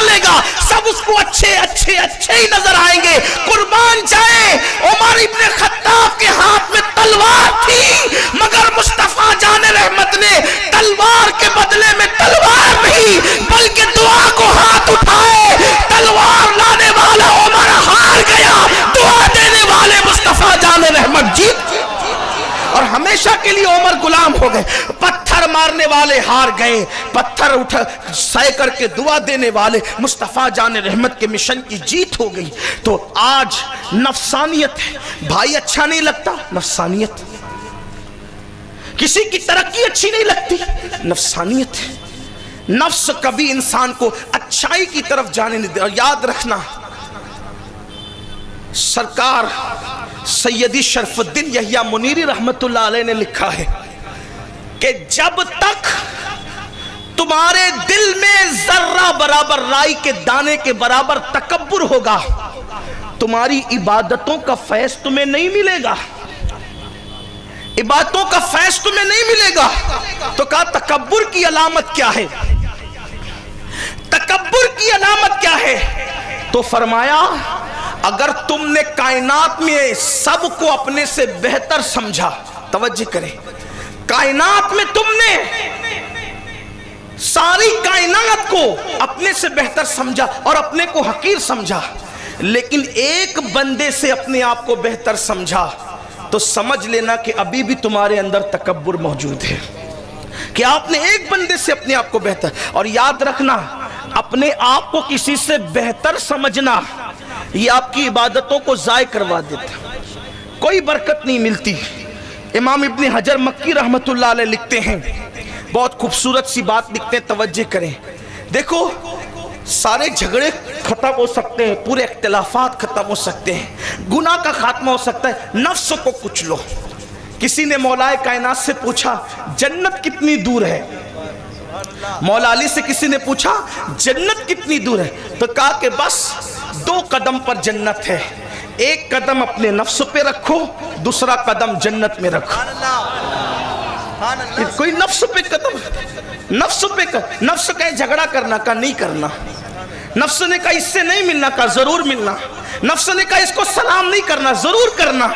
لے گا سب اس کو اچھے اچھے اچھے ہی نظر آئیں گے. قربان جائے عمر ابن خطاب کے ہاتھ میں تلوار تھی مگر مصطفیٰ جان رحمت نے تلوار کے بدلے میں تلوار نہیں بلکہ دعا کو ہاتھ اٹھائے. تلوار لانے والا عمر ہار گیا, دعا دینے والے مصطفیٰ جان رحمت جیت گئے اور ہمیشہ کے لیے عمر غلام ہو گئے. پتھر مارنے والے ہار گئے, پتھر اٹھا سہ کر کے دعا دینے والے مصطفیٰ جان رحمت کے مشن کی جیت ہو گئی. تو آج نفسانیت ہے, بھائی اچھا نہیں لگتا نفسانیت, کسی کی ترقی اچھی نہیں لگتی نفسانیت ہے. نفس کبھی انسان کو اچھائی کی طرف جانے نہیں دے. اور یاد رکھنا سرکار سیدی شرف الدین یحییٰ منیری رحمت اللہ علیہ نے لکھا ہے کہ جب تک تمہارے دل میں ذرہ برابر رائی کے دانے کے برابر تکبر ہوگا تمہاری عبادتوں کا فیض تمہیں نہیں ملے گا, عبادتوں کا فیض تمہیں نہیں ملے گا. تو کہا تکبر کی علامت کیا ہے, تکبر کی علامت کیا ہے؟ تو فرمایا اگر تم نے کائنات میں سب کو اپنے سے بہتر سمجھا, توجہ کریں, کائنات میں تم نے ساری کائنات کو اپنے سے بہتر سمجھا اور اپنے کو حقیر سمجھا, لیکن ایک بندے سے اپنے آپ کو بہتر سمجھا, تو سمجھ لینا کہ ابھی بھی تمہارے اندر تکبر موجود ہے کہ آپ نے ایک بندے سے اپنے آپ کو بہتر. اور یاد رکھنا اپنے آپ کو کسی سے بہتر سمجھنا یہ آپ کی عبادتوں کو ضائع کروا دیتا, کوئی برکت نہیں ملتی. امام ابن حجر مکی رحمت اللہ علیہ لکھتے ہیں, بہت خوبصورت سی بات لکھتے ہیں, توجہ کریں. دیکھو سارے جھگڑے ختم ہو سکتے ہیں, پورے اختلافات ختم ہو سکتے ہیں, گناہ کا خاتمہ ہو سکتا ہے, نفس کو کچھ لو. کسی نے مولا کائنات سے پوچھا جنت کتنی دور ہے, مولا علی سے کسی نے پوچھا جنت کتنی دور ہے, تو کہا کہ بس 2 قدم پر جنت ہے, ایک قدم اپنے نفس پہ رکھو, دوسرا قدم جنت میں رکھو. کوئی نفس پہ قدم, نفس کہیں جھگڑا کرنا کا نہیں کرنا, نفس نے کہا اس سے نہیں ملنا کا ضرور ملنا, نفس نے کہا اس کو سلام نہیں کرنا ضرور کرنا,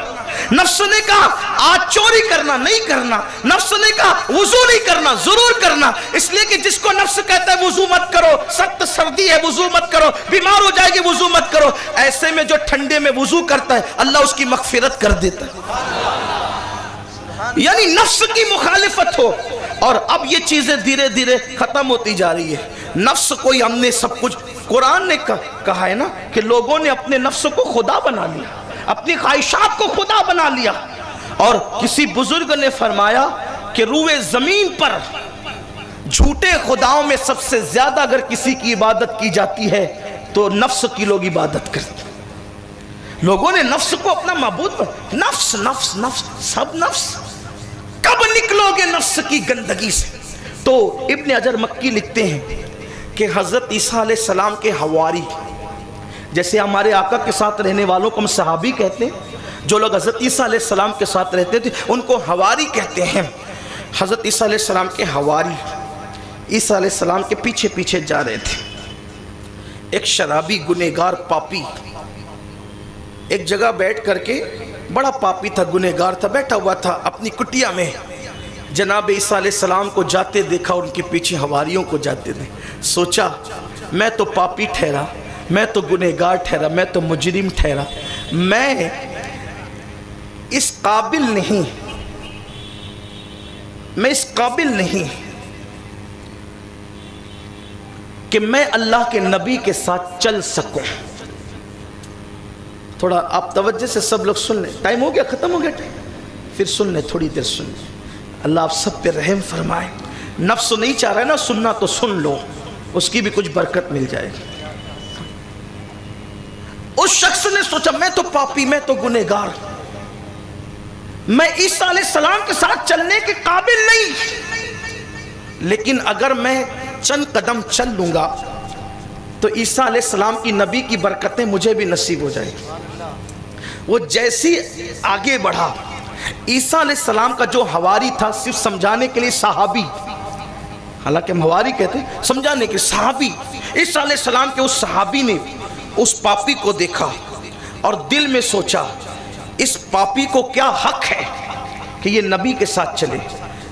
نفس نے کہا آج چوری کرنا نہیں کرنا, نفس نے کہا وضو نہیں کرنا ضرور کرنا. اس لیے کہ جس کو نفس کہتا ہے وضو مت کرو, سخت سردی ہے وضو مت کرو, بیمار ہو جائے گی وضو مت کرو, ایسے میں جو ٹھنڈے میں وضو کرتا ہے اللہ اس کی مغفرت کر دیتا ہے. یعنی نفس کی مخالفت ہو. اور اب یہ چیزیں دھیرے دھیرے ختم ہوتی جا رہی ہے. نفس کوئی ہم نے سب کچھ, قرآن نے کہا ہے نا کہ لوگوں نے اپنے نفس کو خدا بنا لیا, اپنی خواہشات کو خدا بنا لیا. اور کسی بزرگ نے فرمایا کہ روئے زمین پر جھوٹے خداؤں میں سب سے زیادہ اگر کسی کی عبادت کی جاتی ہے تو نفس کی لوگ عبادت کرتے. لوگوں نے نفس کو اپنا معبود بنا, نفس نفس نفس سب نفس. کب نکلو گے نفس کی گندگی سے؟ تو ابن حجر مکی لکھتے ہیں کہ حضرت عیسیٰ علیہ السلام کے حواری, جیسے ہمارے آقا کے ساتھ رہنے والوں کو ہم صحابی کہتے ہیں, جو لوگ حضرت عیسیٰ علیہ السلام کے ساتھ رہتے تھے ان کو حواری کہتے ہیں. حضرت عیسیٰ علیہ السلام کے حواری عیسیٰ علیہ السلام کے پیچھے پیچھے جا رہے تھے. ایک شرابی گنہگار پاپی ایک جگہ بیٹھ کر کے, بڑا پاپی تھا, گنہگار تھا, بیٹھا ہوا تھا اپنی کٹیا میں. جناب عیسیٰ علیہ السلام کو جاتے دیکھا, ان کے پیچھے حواریوں کو جاتے دیکھا, سوچا میں تو پاپی ٹھہرا, میں تو گنہگار ٹھہرا, میں تو مجرم ٹھہرا, میں اس قابل نہیں, میں اس قابل نہیں کہ میں اللہ کے نبی کے ساتھ چل سکوں. تھوڑا آپ توجہ سے سب لوگ سن لیں, ٹائم ہو گیا, ختم ہو گیا ٹائم, پھر سن لیں, تھوڑی دیر سن لیں. اللہ آپ سب پہ رحم فرمائے. نفس نہیں چاہ رہا ہے نا سننا, تو سن لو, اس کی بھی کچھ برکت مل جائے گی. اس شخص نے سوچا میں تو پاپی, میں تو گنہگار, میں عیسیٰ علیہ السلام کے ساتھ چلنے کے قابل نہیں, لیکن اگر میں چند قدم چل لوں گا تو عیسیٰ علیہ السلام کی نبی کی برکتیں مجھے بھی نصیب ہو جائیں. وہ جیسی آگے بڑھا, عیسیٰ علیہ السلام کا جو حواری تھا, صرف سمجھانے کے لیے صحابی, حالانکہ ہم ہواری کہتے ہیں سمجھانے کے صحابی، عیسیٰ علیہ السلام کے اس صحابی نے اس پاپی کو دیکھا اور دل میں سوچا اس پاپی کو کیا حق ہے کہ یہ نبی کے ساتھ چلے،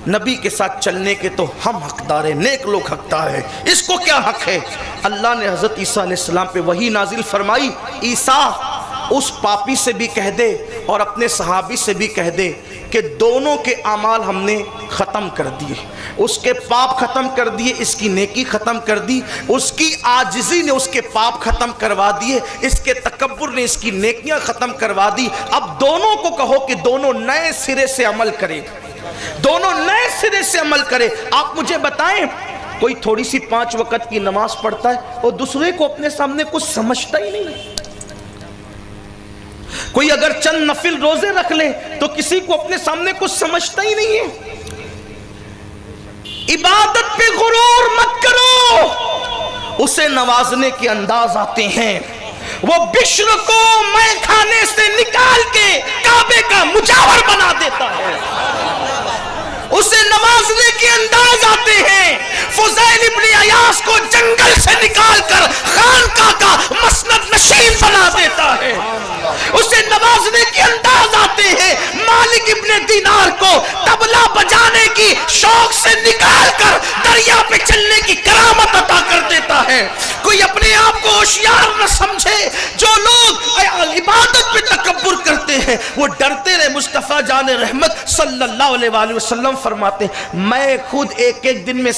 نبی کے ساتھ چلنے کے تو ہم حقدار ہیں، نیک لوگ حقدار ہیں، اس کو کیا حق ہے؟ اللہ نے حضرت عیسیٰ علیہ السلام پہ وحی نازل فرمائی، عیسیٰ اس پاپی سے بھی کہہ دے اور اپنے صحابی سے بھی کہہ دے کہ دونوں کے اعمال ہم نے ختم کر دیے، اس کے پاپ ختم کر دیے، اس کی نیکی ختم کر دی، اس کی عاجزی نے اس کے پاپ ختم کروا دیے، اس کے تکبر نے اس کی نیکیاں ختم کروا دی۔ اب دونوں کو کہو کہ دونوں نئے سرے سے عمل کریں، دونوں نئے سرے سے عمل کریں۔ آپ مجھے بتائیں کوئی تھوڑی سی 5 وقت کی نماز پڑھتا ہے اور دوسرے کو اپنے سامنے کچھ سمجھتا ہی نہیں، کوئی اگر چند نفل روزے رکھ لے تو کسی کو اپنے سامنے کچھ سمجھتا ہی نہیں ہے۔ عبادت پہ غرور مت کرو، اسے نوازنے کے انداز آتے ہیں۔ وہ بشر کو میں کھانے سے نکال کے کعبے کا مجاور بنا دیتا ہے، اسے نوازنے کے انداز آتے ہیں۔ فضیل ابن عیاض کو جنگل سے نکال کر خانقاہ کا مسند نشین بنا دیتا ہے، اسے نوازنے کے انداز آتے ہیں۔ مالک ابن دینار کو طبلہ بجانے کی شوق سے نکال کر دریا پہ چلنے کی کرامت عطا کر دیتا ہے۔ کوئی اپنے آپ کو ہوشیار نہ سمجھے، جو لوگ عبادت پہ تکبر کرتے ہیں وہ ڈرتے رہے۔ مصطفیٰ جان رحمت صلی اللہ علیہ وآلہ وسلم فرماتے ہیں میں خود ایک دن میں